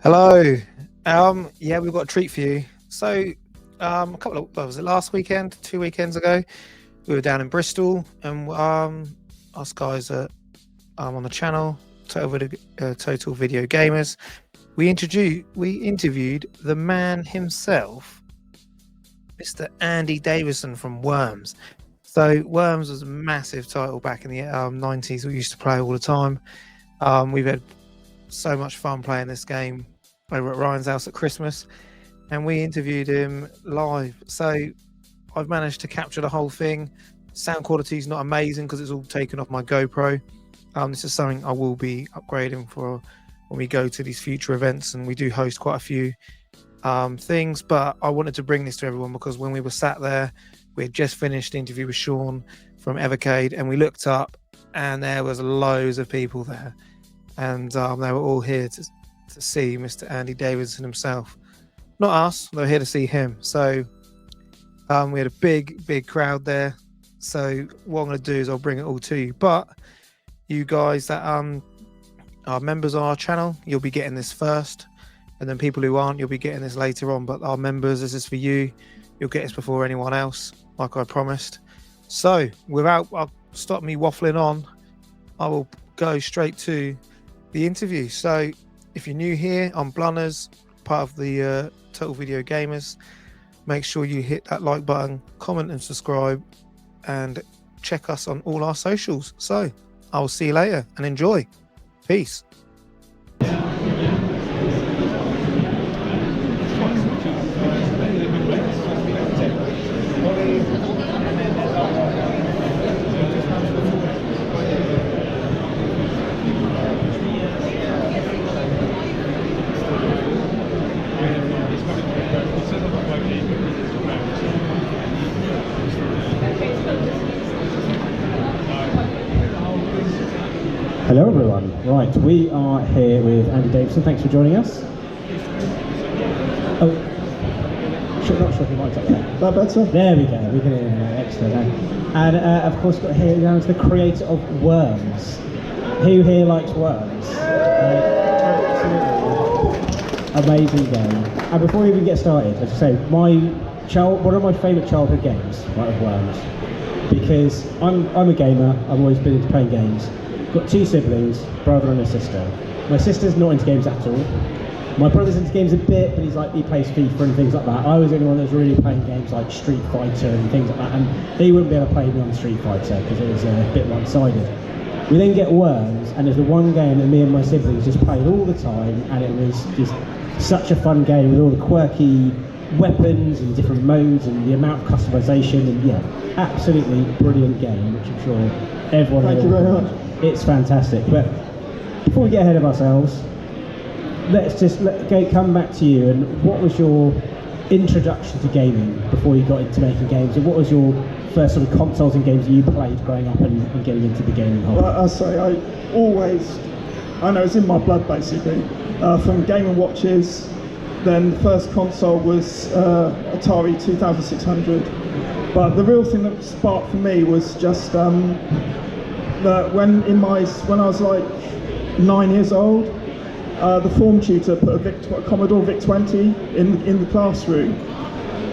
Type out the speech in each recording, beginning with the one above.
Hello. Yeah, we've got a treat for you. So, a couple of, what was it, last weekend, 2 weekends ago, we were down in Bristol, and us guys are on the channel, Total Video Gamers. We interviewed the man himself, Mr. Andy Davidson from Worms. So, Worms was a massive title back in the 90s. We used to play all the time. We've had so much fun playing this game over at Ryan's house at Christmas, and we interviewed him live. So I've managed to capture the whole thing. Sound quality is not amazing because it's all taken off my GoPro. This is something I will be upgrading for when we go to these future events, and we do host quite a few things. But I wanted to bring this to everyone because when we were sat there, we had just finished the interview with Sean from Evercade, and we looked up and there was loads of people there, and they were all here to see Mr. Andy Davidson himself. Not us, they were here to see him. So we had a big crowd there. So what I'm going to do is I'll bring it all to you. But you guys that are members of our channel, you'll be getting this first. And then people who aren't, you'll be getting this later on. But our members, this is for you. You'll get this before anyone else, like I promised. So without stop me waffling on, I will go straight to the interview. So if you're new here, I'm Blunners, part of the Total Video Gamers. Make sure you hit that like button, comment and subscribe, and check us on all our socials. So I will see you later and enjoy. Peace. Hello everyone. Right, we are here with Andy Davidson. Thanks for joining us. Oh, not sure if you might up there. That better? There we go. We can hear that. Excellent. And of course, got here down to the creator of Worms. Who here likes Worms? Absolutely amazing game. And before we even get started, as I say, one of my favourite childhood games, right, of Worms, because I'm a gamer. I've always been into playing games. Got two siblings, brother and a sister. My sister's not into games at all. My brother's into games a bit, but he plays FIFA and things like that. I was the only one that was really playing games like Street Fighter and things like that, and they wouldn't be able to play me on Street Fighter because it was a bit one-sided. We then get Worms, and it's the one game that me and my siblings just played all the time, and it was just such a fun game with all the quirky weapons and different modes and the amount of customization, and yeah, absolutely brilliant game, which I'm sure everyone. Thank you very much. It's fantastic. But before we get ahead of ourselves, let's just come back to you. And what was your introduction to gaming before you got into making games? And what was your first sort of consoles and games that you played growing up and getting into the gaming hobby? Well, I say I know it's in my blood basically. From Game & Watches, then the first console was Atari 2600. But the real thing that sparked for me was just when I was like 9 years old, the form tutor put a Commodore VIC-20 in the classroom,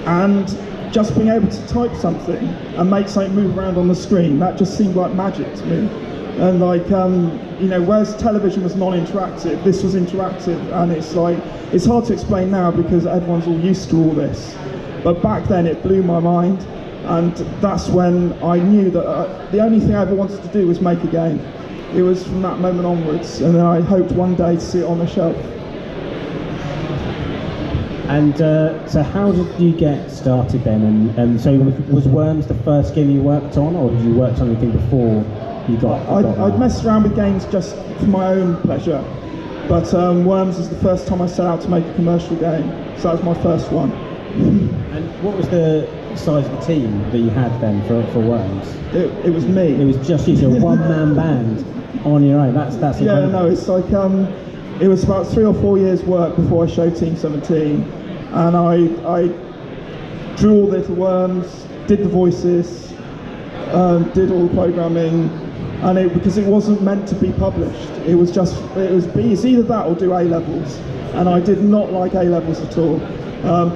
and just being able to type something and make something move around on the screen, that just seemed like magic to me. And like whereas television was non-interactive, this was interactive, and it's hard to explain now because everyone's all used to all this, but back then it blew my mind. And that's when I knew that the only thing I ever wanted to do was make a game. It was from that moment onwards, and then I hoped one day to see it on the shelf. And so how did you get started then? And so was Worms the first game you worked on, or did you work on anything before you got I'd messed around with games just for my own pleasure, but Worms is the first time I set out to make a commercial game, so that was my first one. And what was the size of the team that you had then for Worms? It was me. It was just you, so a one-man band on your own. That's incredible. Yeah, no, it's like it was about 3 or 4 years work before I showed Team 17, and I drew all the little Worms, did the voices, did all the programming, and because it wasn't meant to be published, it's either that or do A-levels. and I did not like A-levels at all.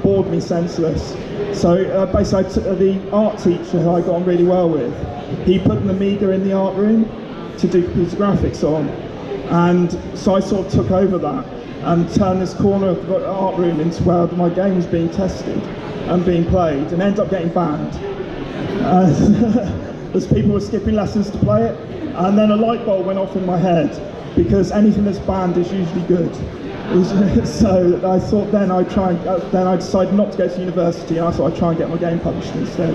Bored me senseless. So basically the art teacher who I got on really well with, he put an Amiga in the art room to do computer graphics on, and so I sort of took over that and turned this corner of the art room into where my game was being tested and being played, and ended up getting banned. As people were skipping lessons to play it, and then a light bulb went off in my head, because anything that's banned is usually good. So I thought then I'd try, then I decided not to go to university, and I thought I'd try and get my game published instead.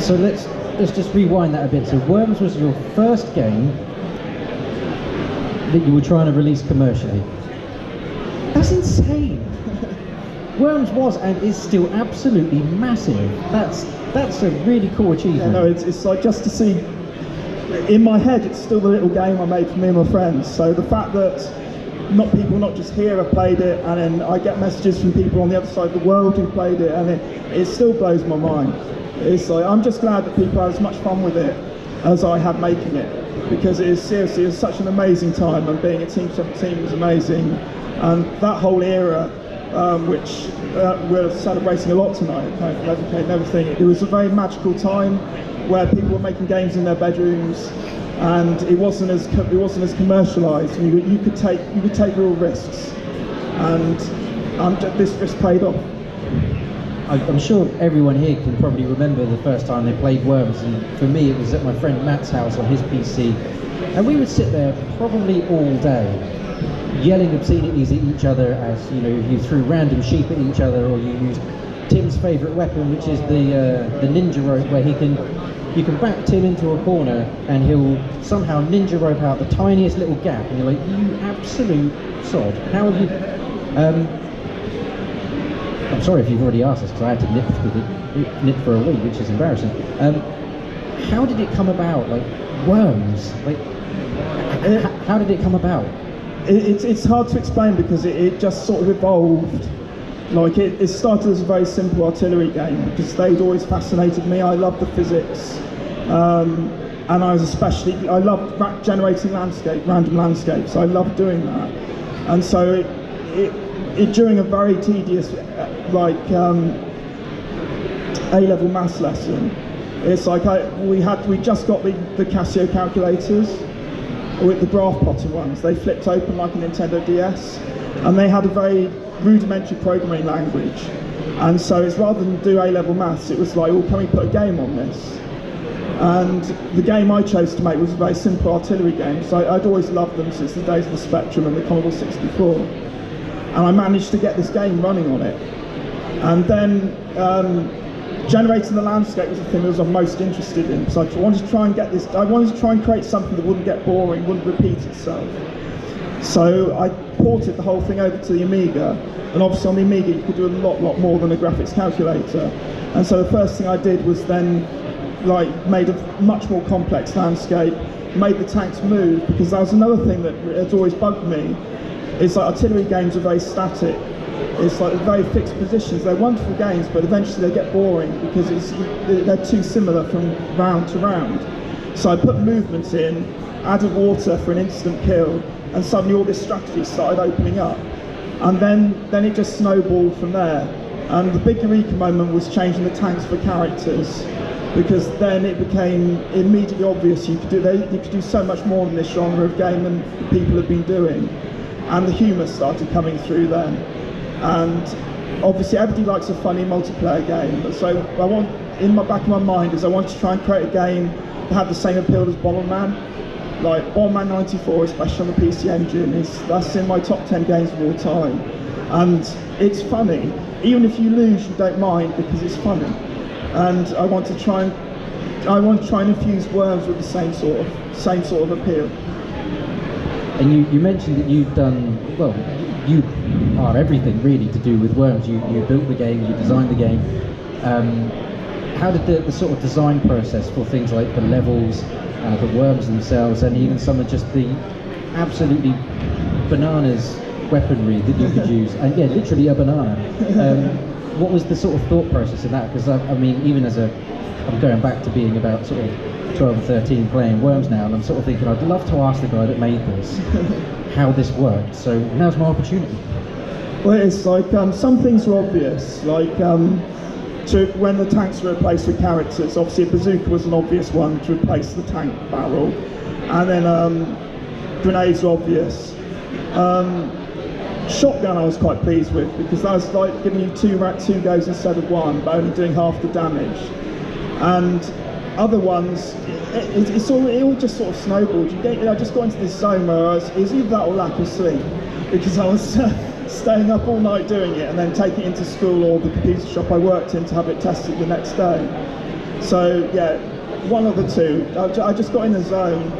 So let's just rewind that a bit. So Worms was your first game that you were trying to release commercially. That's insane. Worms was and is still absolutely massive. That's a really cool achievement. Yeah, no, it's like, just to see, in my head it's still the little game I made for me and my friends. So the fact that not just here have played it, and then I get messages from people on the other side of the world who've played it, and it still blows my mind. It's like, I'm just glad that people had as much fun with it as I had making it, because it is seriously, it's such an amazing time, and being a Team 17 was amazing, and that whole era, which we're celebrating a lot tonight, kind of Evercade and everything. It was a very magical time where people were making games in their bedrooms, and it wasn't as commercialised. You could take real risks, and this risk paid off. I'm sure everyone here can probably remember the first time they played Worms, and for me it was at my friend Matt's house on his PC, and we would sit there probably all day yelling obscenities at each other, as you threw random sheep at each other, or you used Tim's favourite weapon, which is the ninja rope, where you can back Tim into a corner and he'll somehow ninja rope out the tiniest little gap, and you're like, you absolute sod, how have you... I'm sorry if you've already asked this, because I had to knit for a week, which is embarrassing. How did it come about, like Worms? Like, how did it come about? It's hard to explain, because it just sort of evolved. Like it started as a very simple artillery game, because they'd always fascinated me. I loved the physics, and I loved generating random landscapes. I loved doing that, and so it during a very tedious A-level maths lesson, it's like we just got the Casio calculators with the graph plotting ones. They flipped open like a Nintendo DS, and they had a very rudimentary programming language, and so it's rather than do A-level maths, it was like, well, can we put a game on this? And the game I chose to make was a very simple artillery game, so I'd always loved them since the days of the Spectrum and the Commodore 64, and I managed to get this game running on it. And then generating the landscape was the thing that I was most interested in, so I wanted to try and create something that wouldn't get boring, wouldn't repeat itself. So I ported the whole thing over to the Amiga, and obviously on the Amiga you could do a lot more than a graphics calculator. And so the first thing I did was then made a much more complex landscape, made the tanks move, because that was another thing that has always bugged me. It's like artillery games are very static. It's like very fixed positions. They're wonderful games, but eventually they get boring because they're too similar from round to round. So I put movements in, added water for an instant kill, and suddenly all this strategy started opening up. And then it just snowballed from there. And the big eureka moment was changing the tanks for characters, because then it became immediately obvious you could do so much more in this genre of game than people have been doing. And the humour started coming through then. And obviously everybody likes a funny multiplayer game, so in the back of my mind I want to try and create a game that had the same appeal as Bomberman. Like Bomberman 94, especially on the PC Engine, that's in my top 10 games of all time. And it's funny. Even if you lose, you don't mind, because it's funny. And I want to try and infuse Worms with the same sort of appeal. And you mentioned that you've done, well, you are everything really to do with Worms. You built the game, you designed the game. How did the sort of design process for things like the levels, the Worms themselves, and even some of just the absolutely bananas weaponry that you could use, and yeah, literally a banana. What was the sort of thought process in that? Because I mean, even I'm going back to being about sort of 12 or 13 playing Worms now, and I'm sort of thinking, I'd love to ask the guy that made this, how this worked. So now's my opportunity. Well, it's like some things are obvious, like when the tanks were replaced with characters, obviously a bazooka was an obvious one to replace the tank barrel, and then grenades were obvious. Shotgun I was quite pleased with, because that was like giving you two goes instead of one, but only doing half the damage. And other ones, it all just sort of snowballed. I just got into this zone where it was either that or lack of sleep, because I was staying up all night doing it and then taking it into school or the computer shop I worked in to have it tested the next day. So yeah, one of the two. I just got in the zone.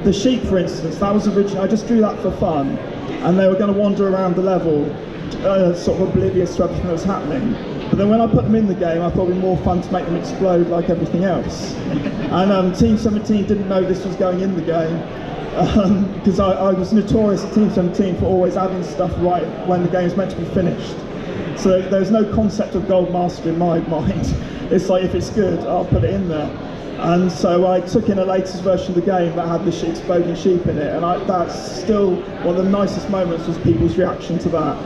The sheep, for instance, that was originally, I just drew that for fun, and they were going to wander around the level sort of oblivious to everything that was happening. But then when I put them in the game, I thought it'd be more fun to make them explode like everything else. And Team 17 didn't know this was going in the game, because I was notorious at Team 17 for always adding stuff right when the game's meant to be finished. So there's no concept of Gold Master in my mind. It's like, if it's good, I'll put it in there. And so I took in a latest version of the game that had the exploding sheep in it, and that's still one of the nicest moments was people's reaction to that.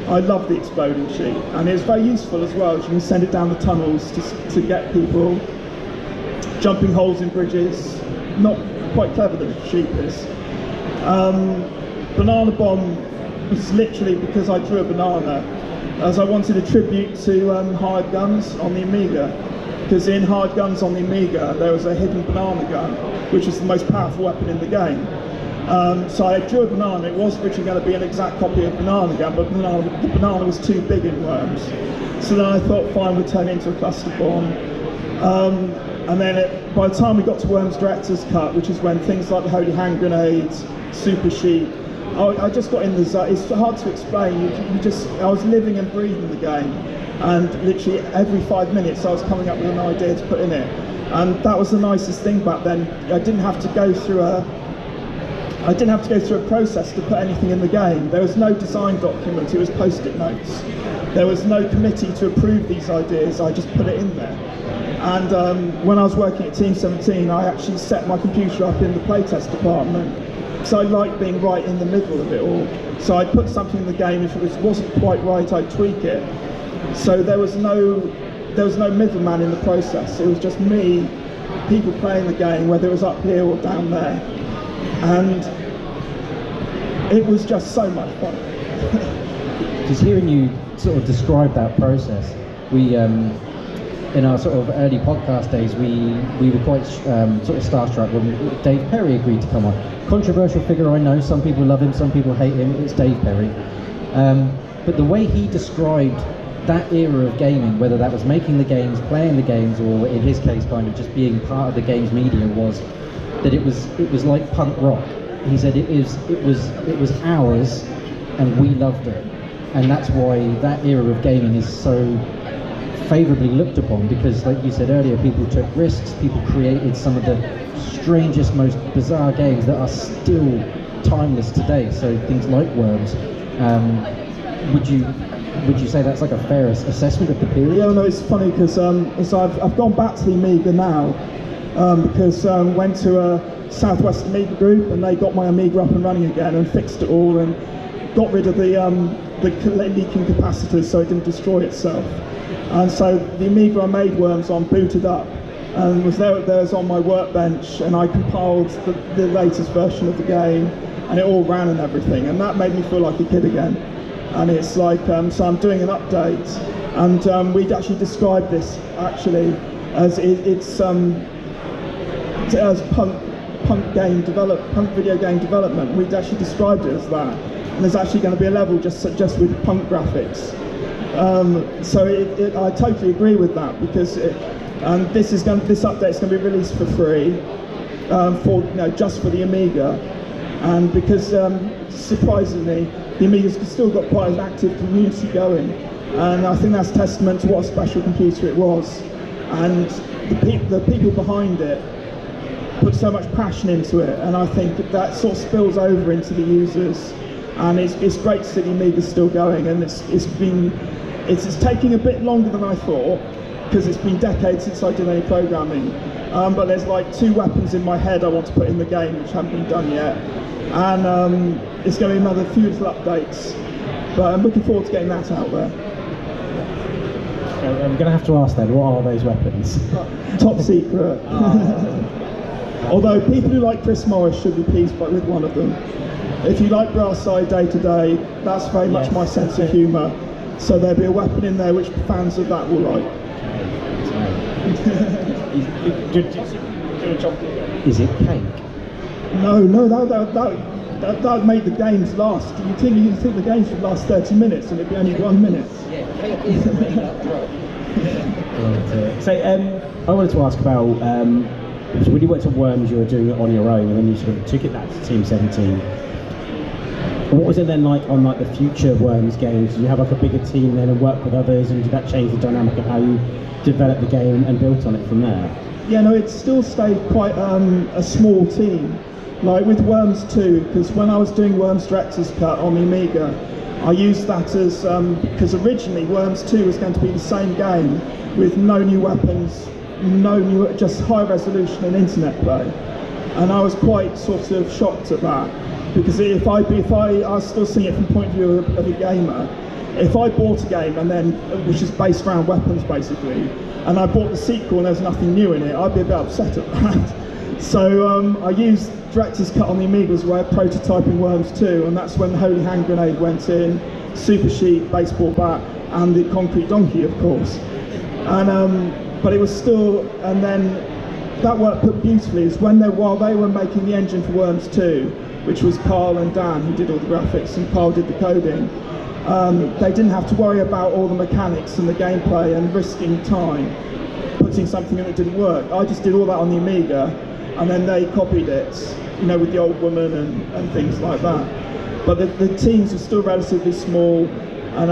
I love the exploding sheep, and it's very useful as well. You can send it down the tunnels to get people, jumping holes in bridges. Not quite clever, the sheep is. Banana Bomb was literally because I drew a banana, as I wanted a tribute to Hired Guns on the Amiga, because in Hired Guns on the Amiga there was a hidden banana gun, which was the most powerful weapon in the game. So I drew a banana. It was originally going to be an exact copy of Banana Gun, but the banana was too big in Worms. So then I thought, fine, we'd turn it into a cluster bomb. And then by the time we got to Worms Director's Cut, which is when things like the Holy Hand Grenades, Super Sheep, I just got in the zone. It's hard to explain. I was living and breathing the game, and literally every 5 minutes I was coming up with an idea to put in it. And that was the nicest thing back then. I didn't have to go through a process to put anything in the game. There was no design document, it was post-it notes. There was no committee to approve these ideas, I just put it in there. And when I was working at Team 17, I actually set my computer up in the playtest department, because I like being right in the middle of it all. So I'd put something in the game, if it wasn't quite right, I'd tweak it. So there was no middleman in the process. It was just me, people playing the game, whether it was up here or down there. And it was just so much fun. Just hearing you sort of describe that process, we in our sort of early podcast days, we were quite sort of starstruck when Dave Perry agreed to come on. Controversial figure, I know. Some people love him, some people hate him. It's Dave Perry. But the way he described that era of gaming, whether that was making the games, playing the games, or in his case, kind of just being part of the games media, was that it was like punk rock. He said it was ours, and we loved it, and that's why that era of gaming is so favourably looked upon, because, like you said earlier, people took risks, people created some of the strangest, most bizarre games that are still timeless today. So things like Worms. Would you say that's like a fair assessment of the period? Yeah, no, it's funny because I've gone back to the Amiga now. Because went to a Southwest Amiga group, and they got my Amiga up and running again and fixed it all and got rid of the leaking capacitors so it didn't destroy itself. And so the Amiga I made Worms on booted up and was there's on my workbench, and I compiled the latest version of the game, and it all ran and everything, and that made me feel like a kid again. And it's like, so I'm doing an update, and we'd actually described this actually as as punk video game development. We'd actually described it as that, and there's actually going to be a level just with punk graphics. So I totally agree with that, because this update's going to be released for free, just for the Amiga, and because surprisingly the Amiga's still got quite an active community going, and I think that's testament to what a special computer it was, and the people behind it put so much passion into it, and I think that sort of spills over into the users, and it's great to see the Amiga's still going, and it's taking a bit longer than I thought, because it's been decades since I did any programming, but there's like 2 weapons in my head I want to put in the game which haven't been done yet, and it's going to be another few little updates, but I'm looking forward to getting that out there. I'm going to have to ask then, what are those weapons? Top secret. Although people who like Chris Morris should be pleased with one of them. If you like Brass Eye Day to Day, that's very much my sense of humour. So there'll be a weapon in there which fans of that will like. Is it cake? No, that would make the games last. You think the games would last 30 minutes and it'd be only 1 minute. Yeah, cake is a made up drug. So I wanted to ask about, so when you went to Worms, you were doing it on your own, and then you sort of took it back to Team 17. What was it then like on like the future Worms games? Did you have like a bigger team then and work with others, and did that change the dynamic of how you developed the game and built on it from there? Yeah, no, it still stayed quite a small team. Like with Worms 2, because when I was doing Worms Director's Cut on the Amiga, I used that as, because originally Worms 2 was going to be the same game with no new weapons, just high resolution and internet play. And I was quite sort of shocked at that, because if I was still seeing it from the point of view of a gamer, if I bought a game and then, which is based around weapons basically, and I bought the sequel and there's nothing new in it, I'd be a bit upset at that. So I used Director's Cut on the Amiga's way of prototyping Worms 2, and that's when the Holy Hand Grenade went in, Super Sheet, Baseball Bat, and the Concrete Donkey, of course. And but it was still, and then that worked beautifully. Is while they were making the engine for Worms 2, which was Carl and Dan who did all the graphics, and Carl did the coding. They didn't have to worry about all the mechanics and the gameplay and risking time, putting something in that didn't work. I just did all that on the Amiga, and then they copied it, you know, with the Old Woman and things like that. But the teams were still relatively small, and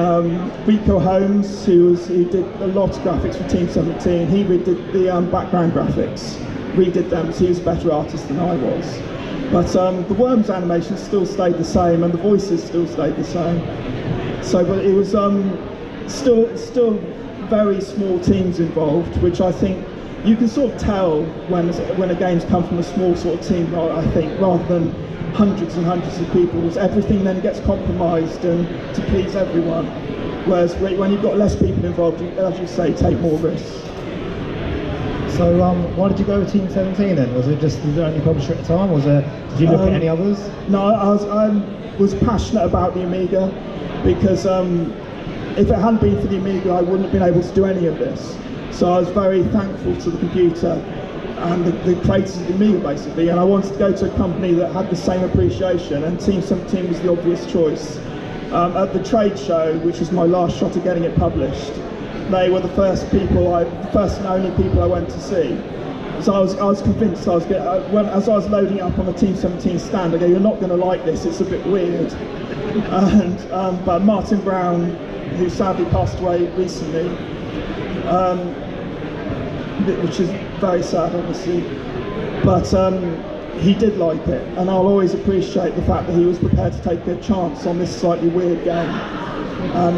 Rico Holmes, who did a lot of graphics for Team 17, he redid the background graphics, redid them, so he was a better artist than I was. But the Worms animation still stayed the same, and the voices still stayed the same. So, but it was still very small teams involved, which I think you can sort of tell when a game's come from a small sort of team, I think, rather than hundreds and hundreds of people. Everything then gets compromised and to please everyone. Whereas when you've got less people involved, you, as you say, take more risks. So why did you go with Team 17 then? Was it just the only publisher at the time? Did you look at any others? No, I was passionate about the Amiga, because if it hadn't been for the Amiga, I wouldn't have been able to do any of this. So I was very thankful to the computer and the creators of the Amiga basically, and I wanted to go to a company that had the same appreciation, and Team 17 was the obvious choice. At the trade show, which was my last shot at getting it published, they were the first and only people I went to see. So I was convinced as I was loading up on the Team 17 stand, I go, you're not going to like this, it's a bit weird. And but Martin Brown, who sadly passed away recently, which is very sad obviously, but he did like it, and I'll always appreciate the fact that he was prepared to take a chance on this slightly weird game, and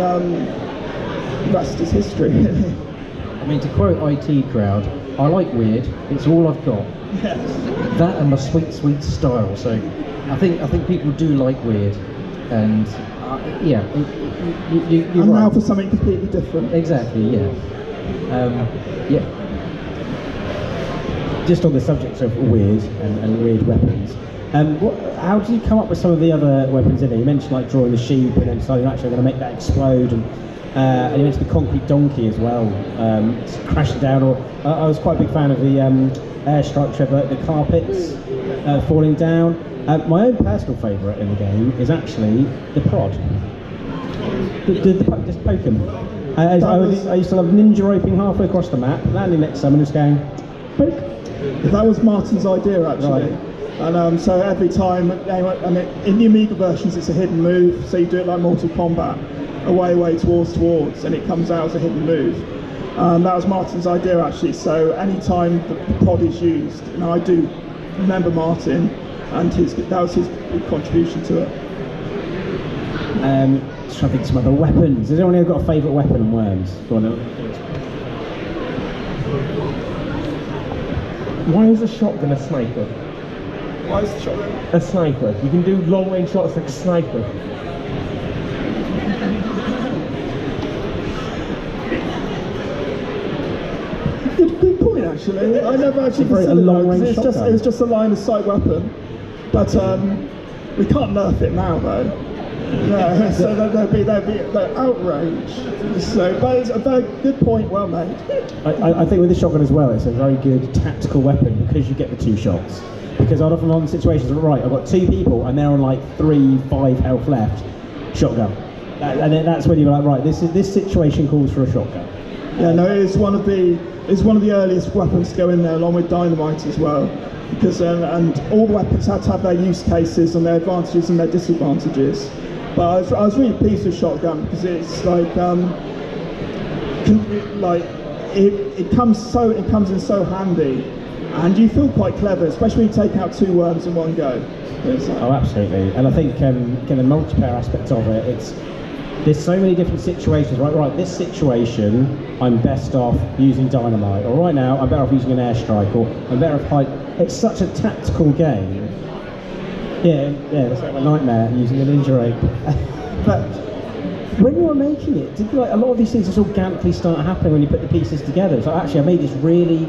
the rest is history. I mean, to quote IT Crowd, I like weird, it's all I've got. Yes. That and my sweet, sweet style. So I think people do like weird, and yeah, you're and right. now for something completely different. Exactly, yeah. Yeah. Just on the subject of weird and weird weapons, how did you come up with some of the other weapons in there? You mentioned like drawing the sheep and then deciding you're actually going to make that explode, and you mentioned the concrete donkey as well, crashing down. Or I was quite a big fan of the airstrikes, the carpets falling down. My own personal favourite in the game is actually the prod. Just poke him. I used to love ninja roping halfway across the map, landing next to someone and just going, poke. That was Martin's idea actually. Right. And so every time, and in the Amiga versions it's a hidden move, so you do it like Mortal Kombat, away towards, and it comes out as a hidden move. That was Martin's idea actually, so any time the pod is used, and I do remember Martin, and that was his big contribution to it. Just trying to think of some other weapons. Has anyone here got a favourite weapon in Worms? Go on. Why is a shotgun a sniper? Why is the shotgun? A sniper. You can do long range shots like a sniper. Good point, actually. I never actually very considered that, 'cause long-range it's just shotgun. it's just a line of sight weapon, but we can't nerf it now though. Yeah, so there'd be the outrage. So, but it's a very good point, well made. I think with the shotgun as well, it's a very good tactical weapon because you get the 2 shots. Because I'd often on situations where, right, I've got 2 people and they're on like 3, 5 health left, shotgun. And then that's when you're like, right, this situation calls for a shotgun. Yeah, no, it's one of the earliest weapons to go in there, along with dynamite as well. Because and all the weapons had to have their use cases and their advantages and their disadvantages. But I was really pleased with shotgun because it's like it comes in so handy, and you feel quite clever, especially when you take out 2 worms in one go. Oh, absolutely. And I think again, the multiplayer aspect of it, there's so many different situations. Right, this situation, I'm best off using dynamite, or right now, I'm better off using an airstrike, or I'm better off It's such a tactical game. Yeah, that's like my nightmare, using a ninja rape. But when you were making it, did a lot of these things just organically start happening when you put the pieces together? So actually, I made this really,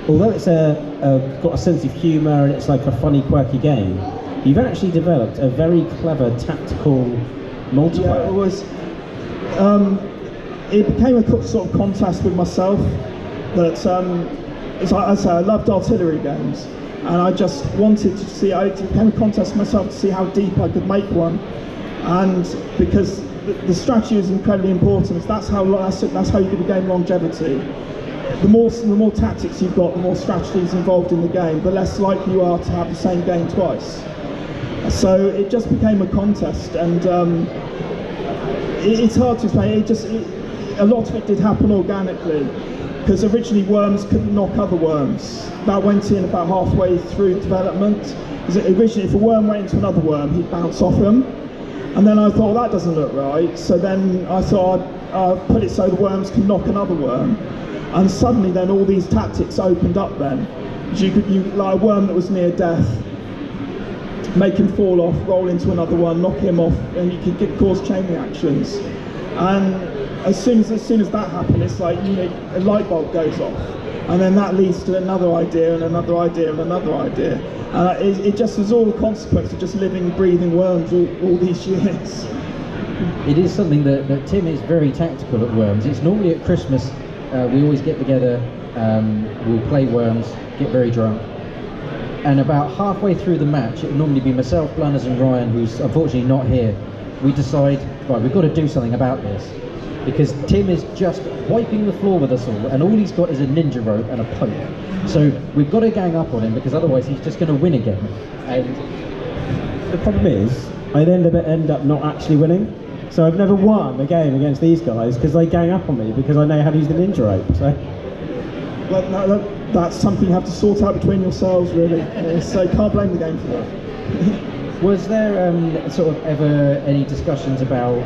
although it's got a sense of humour and it's like a funny, quirky game, you've actually developed a very clever tactical multiplayer. Yeah, it was. It became a sort of contest with myself. That as I say, I loved artillery games, and I just wanted to see. It became a contest with myself to see how deep I could make one, and because the strategy is incredibly important. That's how you give a game longevity. The more tactics you've got, the more strategies involved in the game, the less likely you are to have the same game twice. So it just became a contest, and it's hard to explain. A lot of it did happen organically, because originally worms couldn't knock other worms. That went in about halfway through development. Originally, if a worm went into another worm, he'd bounce off him. And then I thought, that doesn't look right. So then I thought I'd put it so the worms can knock another worm. And suddenly then all these tactics opened up then. Like a worm that was near death, make him fall off, roll into another one, knock him off, and you could cause chain reactions. And as soon as that happened, it's like, a light bulb goes off, and then that leads to another idea and another idea and another idea. It just was all a consequence of just living, breathing worms all these years. It is something that Tim is very tactical at worms. It's normally at Christmas, we always get together, we'll play worms, get very drunk, and about halfway through the match, it will normally be myself, Blanners and Ryan, who's unfortunately not here. We decide, right, we've got to do something about this, because Tim is just wiping the floor with us all, and all he's got is a ninja rope and a poke. So we've got to gang up on him, because otherwise he's just going to win again. And the problem is, I then end up not actually winning. So I've never won a game against these guys because they gang up on me because I know how to use the ninja rope. So that's something you have to sort out between yourselves, really. So can't blame the game for that. Was there sort of ever any discussions about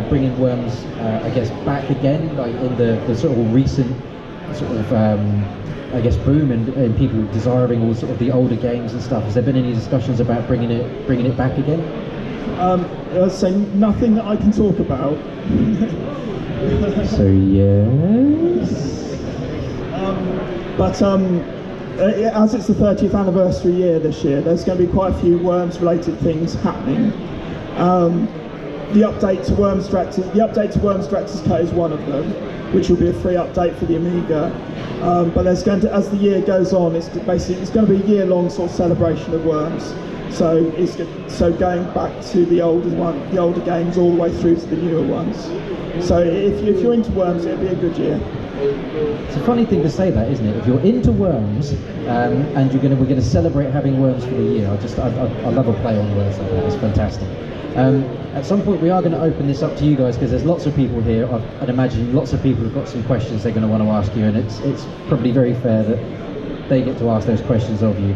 bringing worms, I guess, back again, like in the sort of recent sort of, I guess, boom and people desiring all sort of the older games and stuff? Has there been any discussions about bringing it back again? I'd say nothing that I can talk about. So yes. But as it's the 30th anniversary year this year, there's going to be quite a few worms-related things happening. The update to Worms Director's Cut is one of them, which will be a free update for the Amiga. But there's going to, as the year goes on, it's going to be a year-long sort of celebration of Worms. So going back to the older games all the way through to the newer ones. So if you're into Worms, it'll be a good year. It's a funny thing to say that, isn't it? If you're into worms and we're going to celebrate having worms for the year, I love a play on words like that. It's fantastic. At some point we are going to open this up to you guys, because there's lots of people here. I'd imagine lots of people have got some questions they're going to want to ask you, and it's probably very fair that they get to ask those questions of you.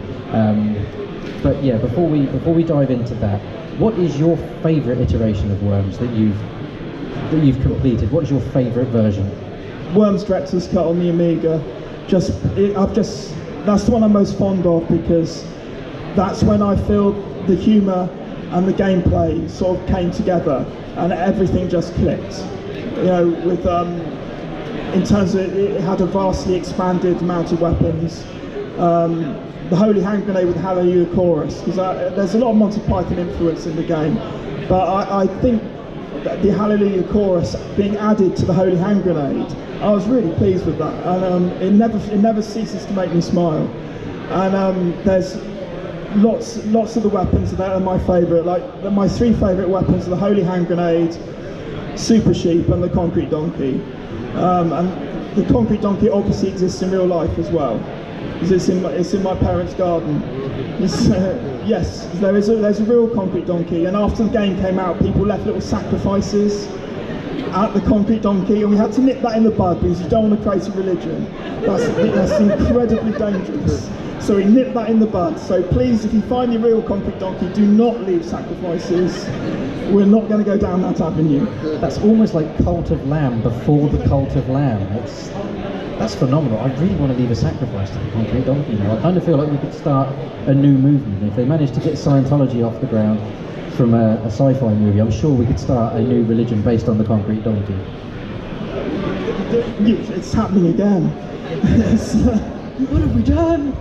But yeah, before we dive into that, what is your favourite iteration of Worms that you've completed? What is your favourite version? Worms Director's Cut on the Amiga. That's that's the one I'm most fond of, because that's when I feel the humour and the gameplay sort of came together and everything just clicked. You know, with in terms of it had a vastly expanded amount of weapons. The Holy Hand Grenade with Hallelujah Chorus, because there's a lot of Monty Python influence in the game, but I think that the Hallelujah Chorus being added to the Holy Hand Grenade, I was really pleased with that, and it never ceases to make me smile. And there's lots of the weapons that are my favourite. Like my 3 favourite weapons are the Holy Hand Grenade, Super Sheep, and the Concrete Donkey. And the Concrete Donkey obviously exists in real life as well. It's in my parents' garden. Yes, there's a real Concrete Donkey, and after the game came out, people left little sacrifices at the Concrete Donkey, and we had to nip that in the bud because you don't want to create a religion. That's incredibly dangerous. So we nipped that in the bud. So please, if you find the real Concrete Donkey, do not leave sacrifices. We're not going to go down that avenue. That's almost like Cult of Lamb before the Cult of Lamb. That's phenomenal. I really want to leave a sacrifice to the Concrete Donkey now. I kind of feel like we could start a new movement. If they manage to get Scientology off the ground from a sci-fi movie, I'm sure we could start a new religion based on the Concrete Donkey. It's happening again. What have we done?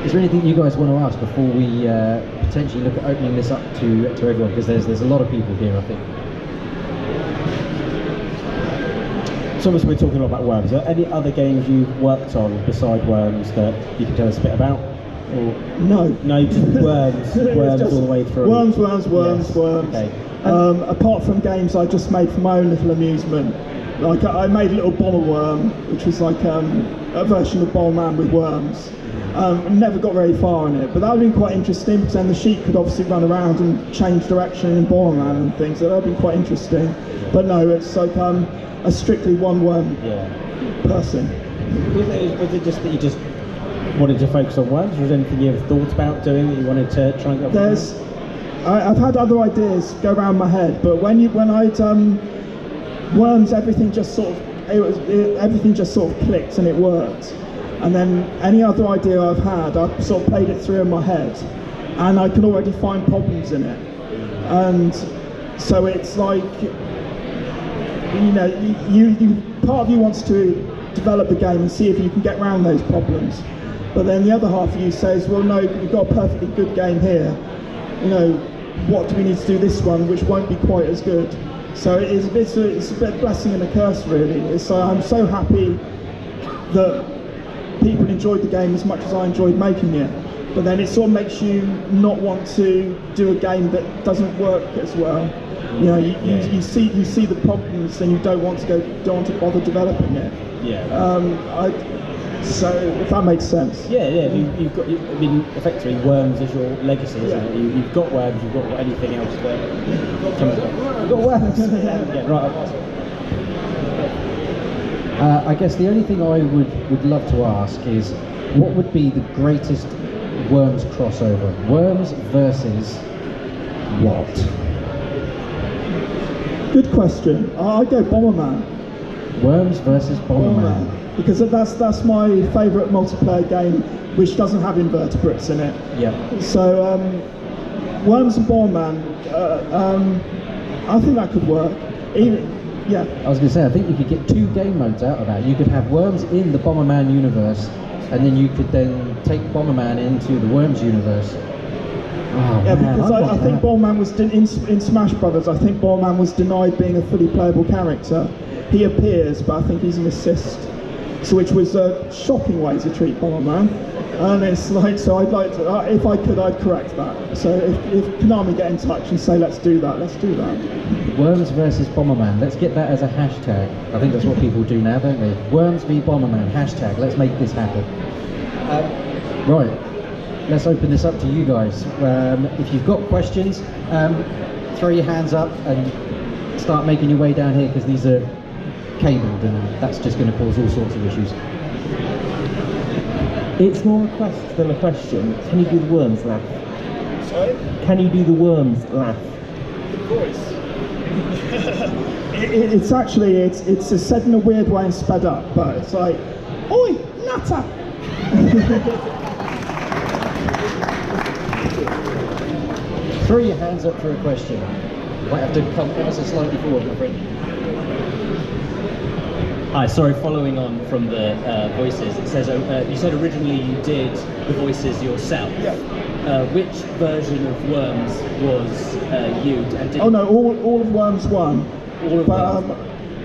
Is there anything you guys want to ask before we potentially look at opening this up to everyone? Because there's a lot of people here, I think. So obviously we're talking a lot about Worms. Are there any other games you've worked on beside Worms that you can tell us a bit about? Or No, just Worms, Worms just all the way through. Worms. Yes. Okay. And Apart from games I just made for my own little amusement, like I made a little bomber worm, which was like a version of Bomberman with worms. Never got very far in it, but that would have been quite interesting, because then the sheep could obviously run around and change direction in Bomberman and things. So that would have been quite interesting. But no, it's like a strictly one worm person. Was it just that you just wanted to focus on Worms, or was there anything you ever thought about doing that you wanted to try and get? I've had other ideas go around my head, but when I'd Worms, everything just sort of clicked and it worked. And then any other idea I've had, I've sort of played it through in my head, and I can already find problems in it. And so it's like, you know, part of you wants to develop the game and see if you can get around those problems. But then the other half of you says, well, no, we've got a perfectly good game here. You know, what do we need to do this one, which won't be quite as good? So it's a bit of blessing and a curse, really. I'm so happy that people enjoyed the game as much as I enjoyed making it, but then it sort of makes you not want to do a game that doesn't work as well. You know, you see the problems, and you don't want to bother developing it. So if that makes sense. You've got. I mean, effectively, Worms is your legacy, isn't it? You've got Worms. You've got anything else that comes up. You've got Worms. Right. I guess the only thing I would love to ask is, what would be the greatest Worms crossover? Worms versus what? Good question. I'd go Bomberman. Worms versus Bomberman. Because that's my favourite multiplayer game, which doesn't have invertebrates in it. Yeah. So Worms and Bomberman, I think that could work. I was going to say, I think you could get 2 game modes out of that. You could have Worms in the Bomberman universe, and then you could then take Bomberman into the Worms universe. Because I think Bomberman was in Smash Brothers. I think Bomberman was denied being a fully playable character. He appears, but I think he's an assist. So which was a shocking way to treat Bomberman. And it's like, so I'd like to, if I could, I'd correct that. So if Konami get in touch and say, let's do that, let's do that. Worms versus Bomberman. Let's get that as a hashtag. I think that's what people do now, don't they? Worms v Bomberman. Hashtag. Let's make this happen. Right. Let's open this up to you guys. If you've got questions, throw your hands up and start making your way down here, because these are cabled, and that's just going to cause all sorts of issues. It's more a quest than a question. Can you do the Worms laugh? Sorry? Can you do the Worms laugh? The voice. It's actually, it's said in a weird way and sped up, but it's like, oi, nutter! Throw your hands up for a question. You might have to come ever so slightly forward, my friend. Hi, sorry, following on from the voices, it says you said originally you did the voices yourself. Yeah. Which version of Worms was you? And did Oh no, all of Worms 1. All of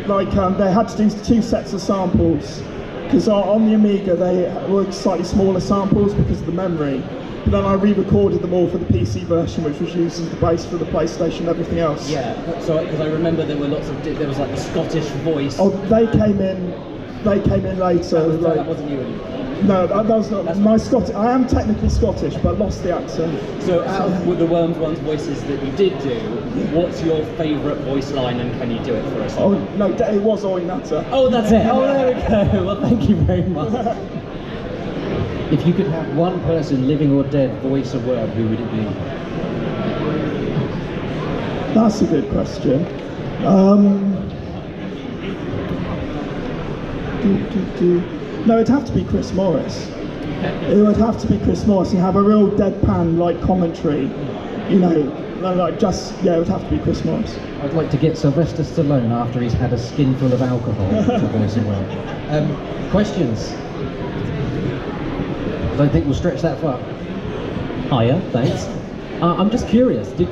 But they had to do 2 sets of samples, because on the Amiga they were slightly smaller samples because of the memory. But then I re-recorded them all for the PC version, which was used as the base for the PlayStation and everything else. Yeah, so because I remember there were lots of there was like the Scottish voice. Oh, they came in later. That wasn't you anymore. No, that was not my Scottish. I am technically Scottish, but lost the accent. So out of the Worms 1's voices that you did do, what's your favourite voice line, and can you do it for us? Oh no, it was Oinata. Oh, that's it. Oh, there we go. Well, thank you very much. If you could have one person, living or dead, voice a worm, who would it be? That's a good question. No, it'd have to be Chris Morris. It would have to be Chris Morris and have a real deadpan like commentary. You know, like it would have to be Chris Morris. I'd like to get Sylvester Stallone after he's had a skinful of alcohol to voice a worm. Questions? Don't think we'll stretch that far. Hiya, thanks. I'm just curious, did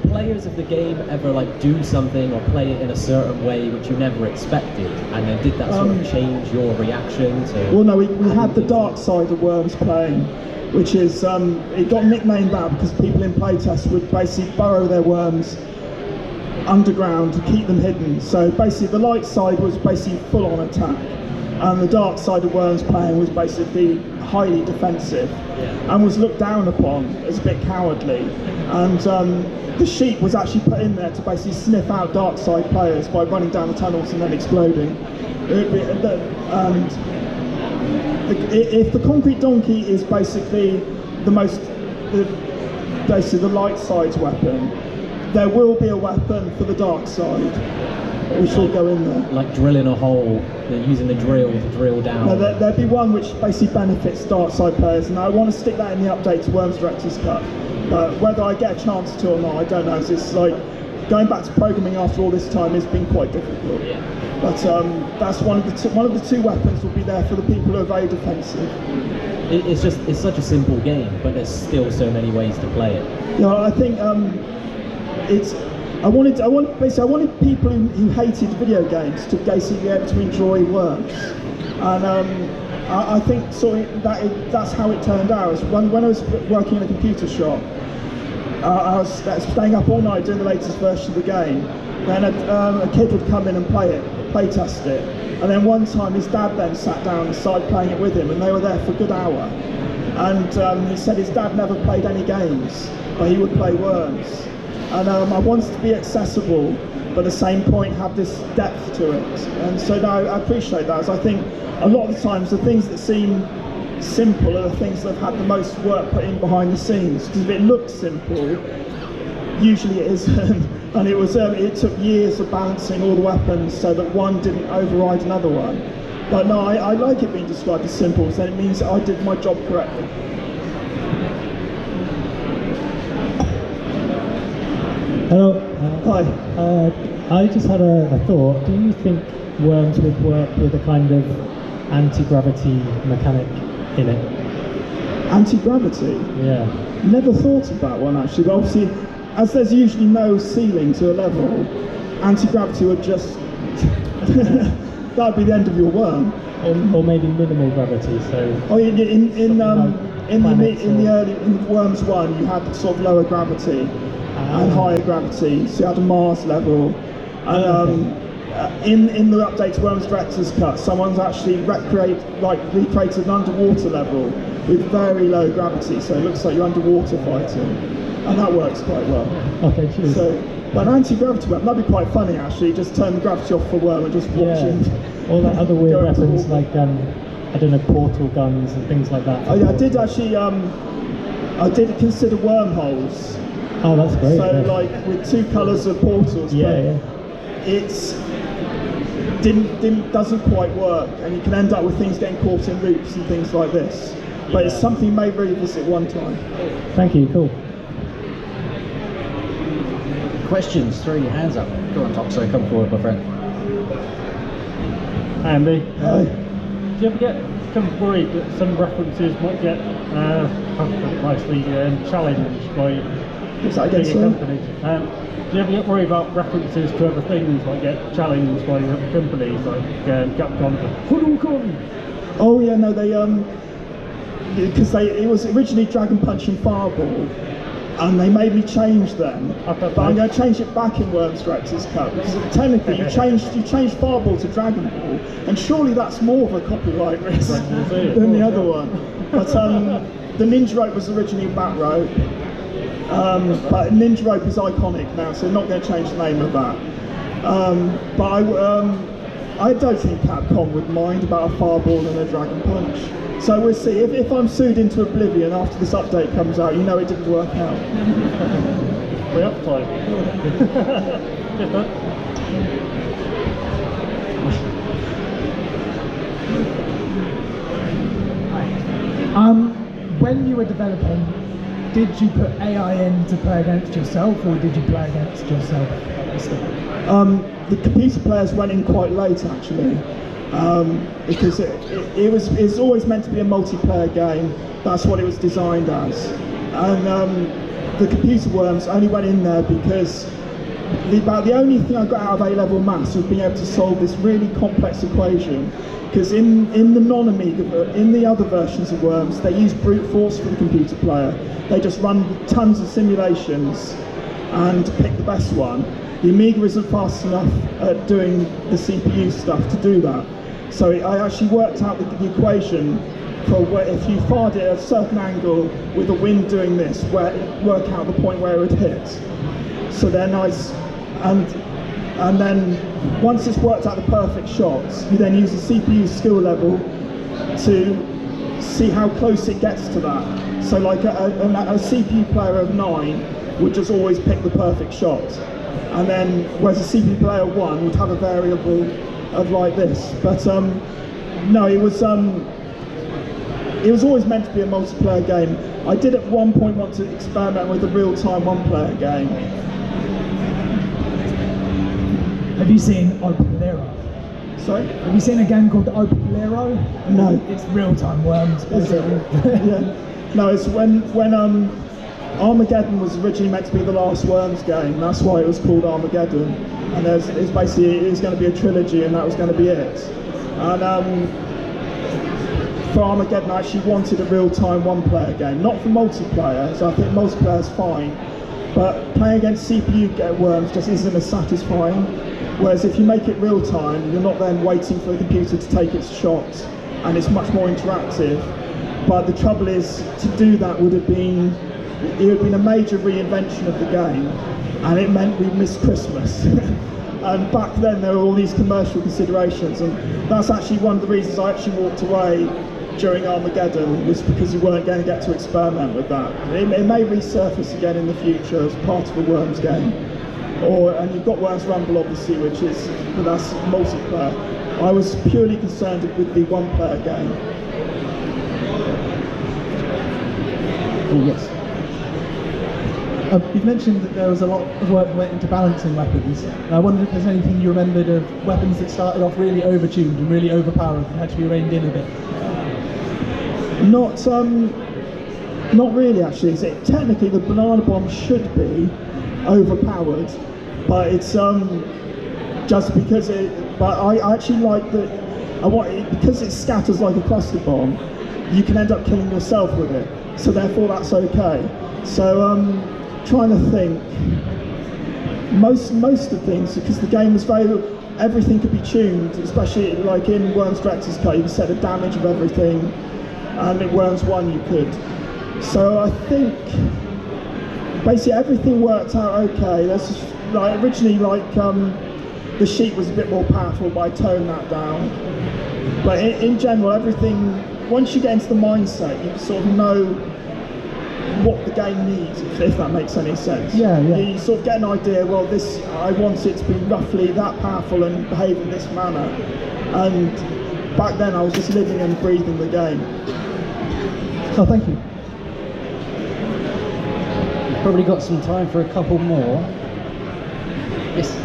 players of the game ever like do something or play it in a certain way which you never expected, and then did that sort of change your reaction to... Well no, we had the dark side of Worms playing, which is, it got nicknamed that because people in playtests would basically burrow their worms underground to keep them hidden. So basically the light side was basically full on attack, and the dark side of Worms playing was basically highly defensive, and was looked down upon as a bit cowardly. And the sheep was actually put in there to basically sniff out dark side players by running down the tunnels and then exploding. And if the concrete donkey is basically the light side's weapon, there will be a weapon for the dark side, which will go in there. Like drilling a hole, using the drill to drill down. No, there'd be one which basically benefits dark side players, and I want to stick that in the update to Worms Director's Cut. But whether I get a chance to or not, I don't know. It's like going back to programming after all this time has been quite difficult. Yeah. But that's one of the two weapons will be there for the people who are very defensive. It's such a simple game, but there's still so many ways to play it. Yeah, I think I wanted people who hated video games to basically be able to enjoy Worms, and I think that's how it turned out. When I was working in a computer shop, I was staying up all night doing the latest version of the game. Then a kid would come in and play test it, and then one time his dad then sat down and started playing it with him, and they were there for a good hour. And he said his dad never played any games, but he would play Worms. And I wanted to be accessible, but at the same point have this depth to it. And so no, I appreciate that, as I think a lot of the times the things that seem simple are the things that have had the most work put in behind the scenes. Because if it looks simple, usually it isn't. And it took years of balancing all the weapons so that one didn't override another one. But no, I like it being described as simple, because then it means that I did my job correctly. Hello. Hi. I just had a thought. Do you think Worms would work with a kind of anti-gravity mechanic in it? Anti-gravity? Yeah. Never thought about one actually, but obviously, as there's usually no ceiling to a level, anti-gravity would just... that would be the end of your worm. Or maybe minimal gravity, so... Oh, in Worms 1, you had sort of lower gravity and higher gravity, so you had a Mars level. And in the update to Worms Director's Cut, someone's actually recreated an underwater level with very low gravity, so it looks like you're underwater fighting, and that works quite well. Okay, cheers. So, but an anti-gravity weapon, that'd be quite funny actually, just turn the gravity off for Worm and just watch him. All that other weird weapons like, I don't know, portal guns and things like that. Oh yeah, I did actually, I did consider wormholes. Oh, that's great. So like with 2 colours of portals, but it's doesn't quite work, and you can end up with things getting caught in loops and things like this. but it's something you may revisit one time. Thank you, cool. Questions? Throw your hands up. Go on, Toxo, come forward, my friend. Andy, Hi. do you ever get kind of worried that some references might get, how to put it nicely, challenged by Is that again, bigger sir? companies? Do you ever get worried about references to other things might get challenged by other companies, like Capcom, Hadouken? Oh yeah, no, they because it was originally Dragon Punch and Fireball, and they made me change them. But I'm going to change it back in Worms Director's Cut, because technically you changed Fireball to Dragon Ball, and surely that's more of a copyright risk than the other one. But the Ninja Rope was originally Bat Rope, but Ninja Rope is iconic now, so I'm not going to change the name of that. But I don't think Capcom would mind about a Fireball and a Dragon Punch. So we'll see. If I'm sued into oblivion after this update comes out, you know it didn't work out. Way up time. Cheers, bud. When you were developing, did you put AI in to play against yourself, or did you play against yourself at the start? The computer players went in quite late actually, because it's always meant to be a multiplayer game. That's what it was designed as, and the computer worms only went in there because about the only thing I got out of A-level maths was being able to solve this really complex equation. Because in the non-Amiga, in the other versions of Worms, they use brute force for the computer player. They just run tons of simulations and pick the best one. The Amiga isn't fast enough at doing the CPU stuff to do that. So I actually worked out the equation for where, if you fired it at a certain angle with the wind doing this, work out the point where it would hit. So then and then once it's worked out the perfect shots, you then use the CPU skill level to see how close it gets to that. So like a CPU player of 9 would just always pick the perfect shot. And then, whereas a CPU player of 1 would have a variable of like this. But no, it was always meant to be a multiplayer game. I did at one point want to experiment with a real-time one-player game. Have you seen Open Lero? Sorry? Have you seen a game called Open Lero? No. It's real-time Worms. Is it? Yeah. No, it's when Armageddon was originally meant to be the last Worms game. That's why it was called Armageddon. And it's basically, it was going to be a trilogy, and that was going to be it. And for Armageddon, I actually wanted a real-time one-player game, not for multiplayer. So I think multiplayer is fine, but playing against CPU Worms just isn't as satisfying. Whereas if you make it real time, you're not then waiting for the computer to take its shot, and it's much more interactive. But the trouble is, to do that would have been a major reinvention of the game, and it meant we missed Christmas. And back then there were all these commercial considerations, and that's actually one of the reasons I actually walked away during Armageddon, was because you weren't going to get to experiment with that. It may resurface again in the future as part of a Worms game. And you've got Worms Rumble obviously, but that's multiplayer. I was purely concerned with the one-player game. Oh, yes. You've mentioned that there was a lot of work that went into balancing weapons. I wondered if there's anything you remembered of weapons that started off really overtuned and really overpowered and had to be reined in a bit. Not really actually. Technically the banana bomb should be overpowered, but it's just because but I actually like that. Because it scatters like a cluster bomb, you can end up killing yourself with it, so therefore that's okay. So trying to think, most of things, because the game was everything could be tuned, especially like in Worms Director's Cut, you can set the damage of everything, and in Worms 1 you could. So I think basically everything worked out okay. There's just, like originally the sheet was a bit more powerful, but I toned that down. But in general, everything, once you get into the mindset, you sort of know what the game needs, if that makes any sense. Yeah. You sort of get an idea, well, I want it to be roughly that powerful and behave in this manner. And back then I was just living and breathing the game. Oh, thank you. We've probably got some time for a couple more. Yes.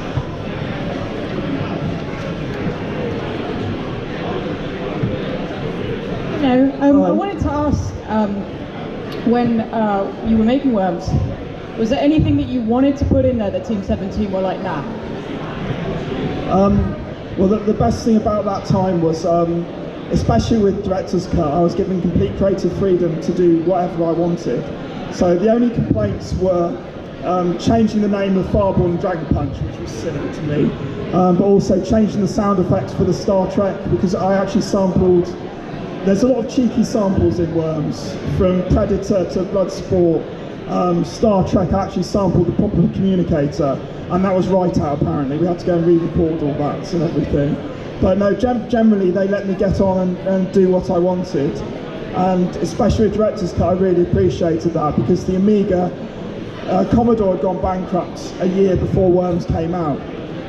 Hello. I wanted to ask, when you were making Worms, was there anything that you wanted to put in there that Team 17 were like, nah? Well, the best thing about that time was, especially with Director's Cut, I was given complete creative freedom to do whatever I wanted. So the only complaints were changing the name of Fireball and Dragon Punch, which was silly to me, but also changing the sound effects for the Star Trek, because I actually sampled. There's a lot of cheeky samples in Worms, from Predator to Bloodsport. Star Trek actually sampled the Popular Communicator, and that was right out apparently. We had to go and re-record all that and everything. But no, generally they let me get on and do what I wanted. And especially with Director's Cut, I really appreciated that, because the Amiga, Commodore had gone bankrupt a year before Worms came out.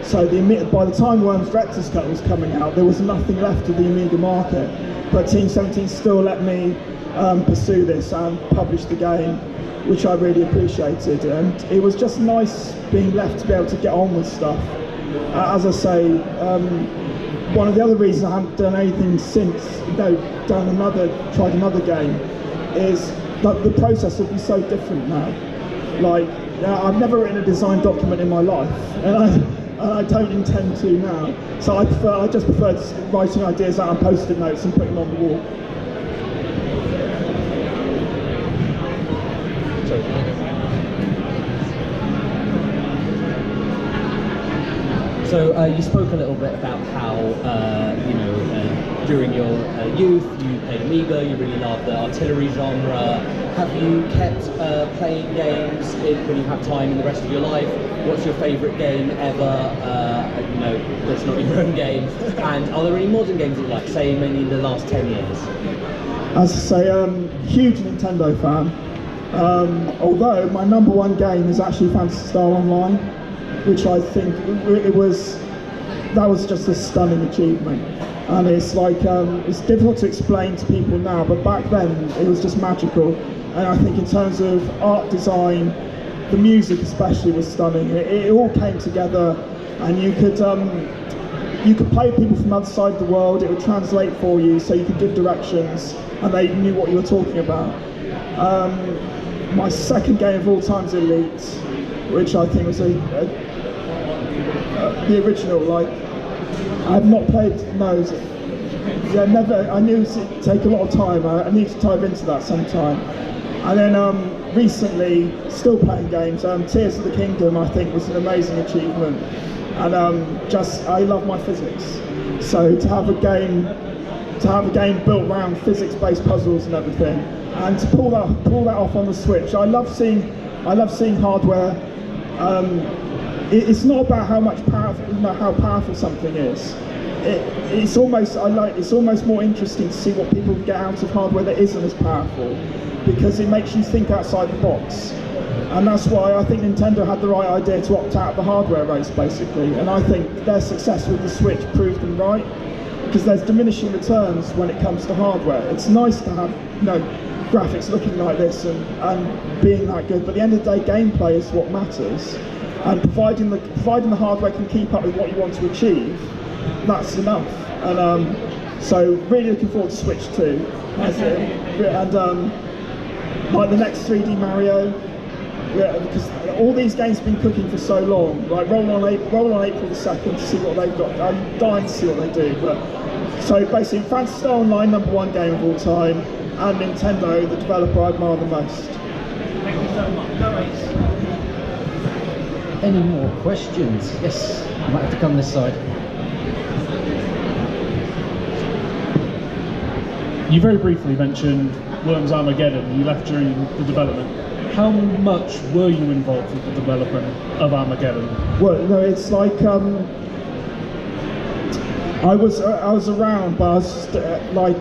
So by the time Worms Director's Cut was coming out, there was nothing left of the Amiga market. But Team 17 still let me pursue this and publish the game, which I really appreciated. And it was just nice being left to be able to get on with stuff. As I say, one of the other reasons I haven't done anything since, tried another game, is that the process would be so different now. Like, I've never written a design document in my life, and I don't intend to now. So I just prefer writing ideas out on post-it notes and putting them on the wall. So you spoke a little bit about how, during your youth you played Amiga, you really loved the artillery genre. Have you kept playing games when you have time in the rest of your life? What's your favourite game ever? That's not your own game. And are there any modern games that you like, say maybe in the last 10 years? As I say, huge Nintendo fan. Although my number one game is actually Phantasy Star Online, which I think that was just a stunning achievement. And it's like, it's difficult to explain to people now, but back then it was just magical. And I think in terms of art design, the music especially was stunning. It all came together, and you could play with people from the other side of the world. It would translate for you, so you could give directions, and they knew what you were talking about. My second game of all time is Elite, which I think was the original. Like, I've not played those. Yeah, never. I knew it would take a lot of time. I need to dive into that sometime. And then recently, still playing games. Tears of the Kingdom, I think, was an amazing achievement. And I love my physics. So to have a game built around physics-based puzzles and everything, and to pull that off on the Switch, I love seeing hardware. It's not about how powerful something is. It's almost more interesting to see what people get out of hardware that isn't as powerful, because it makes you think outside the box. And that's why I think Nintendo had the right idea to opt out of the hardware race, basically. And I think their success with the Switch proved them right, because there's diminishing returns when it comes to hardware. It's nice to have graphics looking like this and being that good, but at the end of the day, gameplay is what matters. And providing the hardware can keep up with what you want to achieve, that's enough. And so really looking forward to Switch 2. And like the next 3D Mario, because all these games have been cooking for so long. Like roll on April the 2nd to see what they've got. I'm dying to see what they do. But so basically, Phantasy Star Online, number one game of all time, and Nintendo, the developer I admire the most. Thank you so much. No worries. Any more questions? Yes, I might have to come this side. You very briefly mentioned Worms Armageddon. You left during the development. How much were you involved with the development of Armageddon? Well, no, it's like I was around, but I was just, like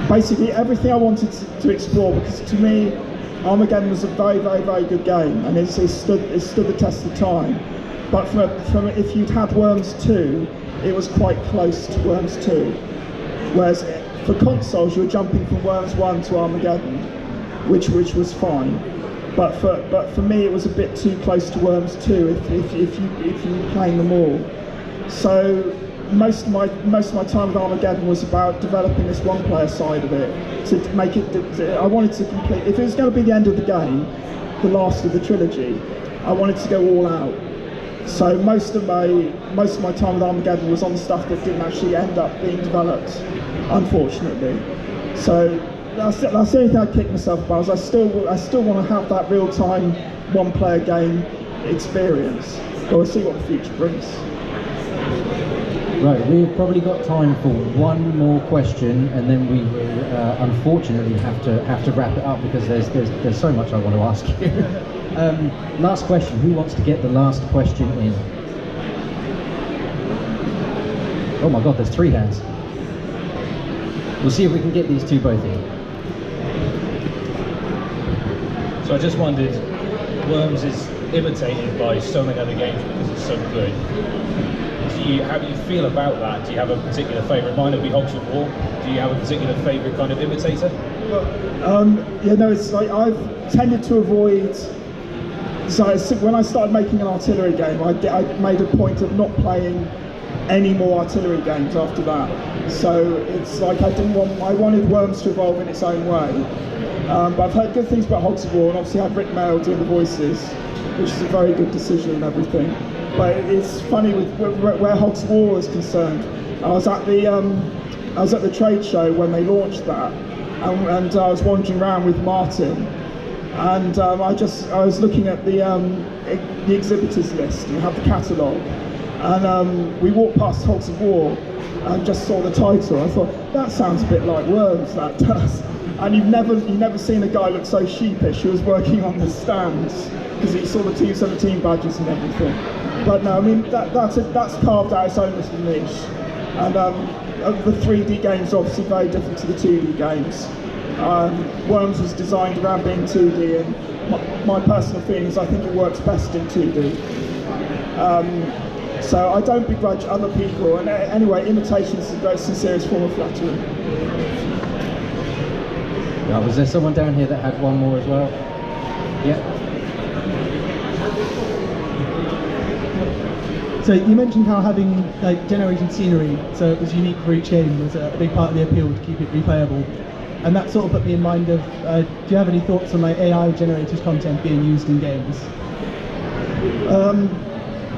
basically everything I wanted to explore, because to me Armageddon was a very, very, very good game, and it stood the test of time. But from if you'd had Worms 2, it was quite close to Worms 2. Whereas For consoles, you were jumping from Worms 1 to Armageddon, which was fine. But for me, it was a bit too close to Worms 2 if you were playing them all. So most of my time with Armageddon was about developing this one-player side of it to make it. I wanted to complete. If it was going to be the end of the game, the last of the trilogy, I wanted to go all out. So most of my time with Armageddon was on stuff that didn't actually end up being developed, unfortunately. So that's the only thing I kick myself about. Is I still want to have that real-time one-player game experience. But we'll see what the future brings. Right, we've probably got time for one more question, and then we will unfortunately have to wrap it up because there's so much I want to ask you. Last question. Who wants to get the last question in? Oh my God, there's 3 hands. We'll see if we can get these two both in. So I just wondered, Worms is imitated by so many other games because it's so good. How do you feel about that? Do you have a particular favourite? Mine would be Hogs of War. Do you have a particular favourite kind of imitator? Yeah, no, it's like I've tended to avoid. So when I started making an artillery game, I made a point of not playing any more artillery games after that. So it's like I wanted Worms to evolve in its own way. But I've heard good things about Hogs of War, and obviously I've Rick Mail doing the voices, which is a very good decision and everything. But it's funny with where Hogs of War is concerned. I was at the trade show when they launched that, and I was wandering around with Martin, and I was looking at the exhibitors list and have the catalogue, and we walked past Hogs of War and just saw the title. I thought that sounds a bit like Worms, that does. And you've never seen a guy look so sheepish who was working on the stands because he saw the 217 badges and everything. But no, I mean that's carved out its own little niche. And the 3D games are obviously very different to the 2D games. Worms was designed around being 2D, and my personal feeling is I think it works best in 2D. So I don't begrudge other people, and anyway, imitation is a very sincere form of flattery. Right, was there someone down here that had one more as well? Yeah. So you mentioned how having generated scenery, so it was unique for each game, was a big part of the appeal to keep it replayable. And that sort of put me in mind of, do you have any thoughts on AI generated content being used in games?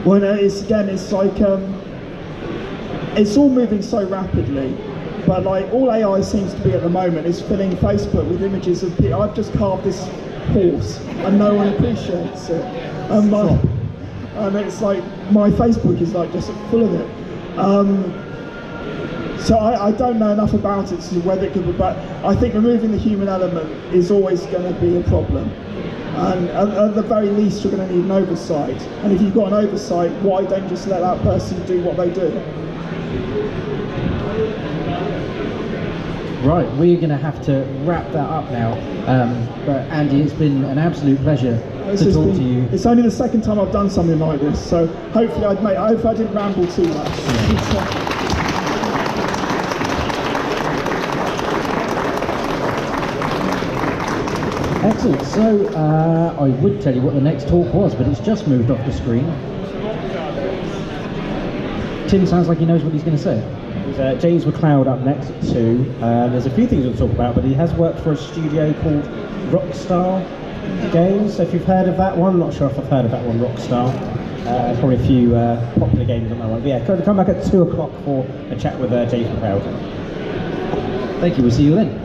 Well, no, it's like it's all moving so rapidly, but like all AI seems to be at the moment is filling Facebook with images of people. I've just carved this horse, and no one appreciates it. And it's like my Facebook is like just full of it. So I don't know enough about it to see whether it could be, but I think removing the human element is always going to be a problem. And at the very least, you're going to need an oversight. And if you've got an oversight, why don't you just let that person do what they do? Right, we're going to have to wrap that up now. But Andy, it's been an absolute pleasure to talk to you. It's only the second time I've done something like this, so hopefully I hope I didn't ramble too much. Yeah. Excellent. So I would tell you what the next talk was, but it's just moved off the screen. Tim sounds like he knows what he's going to say. James McLeod up next at 2. There's a few things we'll talk about, but he has worked for a studio called Rockstar Games. So if you've heard of that one, I'm not sure if I've heard of that one, Rockstar. Probably a few popular games on that one. But yeah, come back at 2 o'clock for a chat with James McLeod. Thank you. We'll see you then.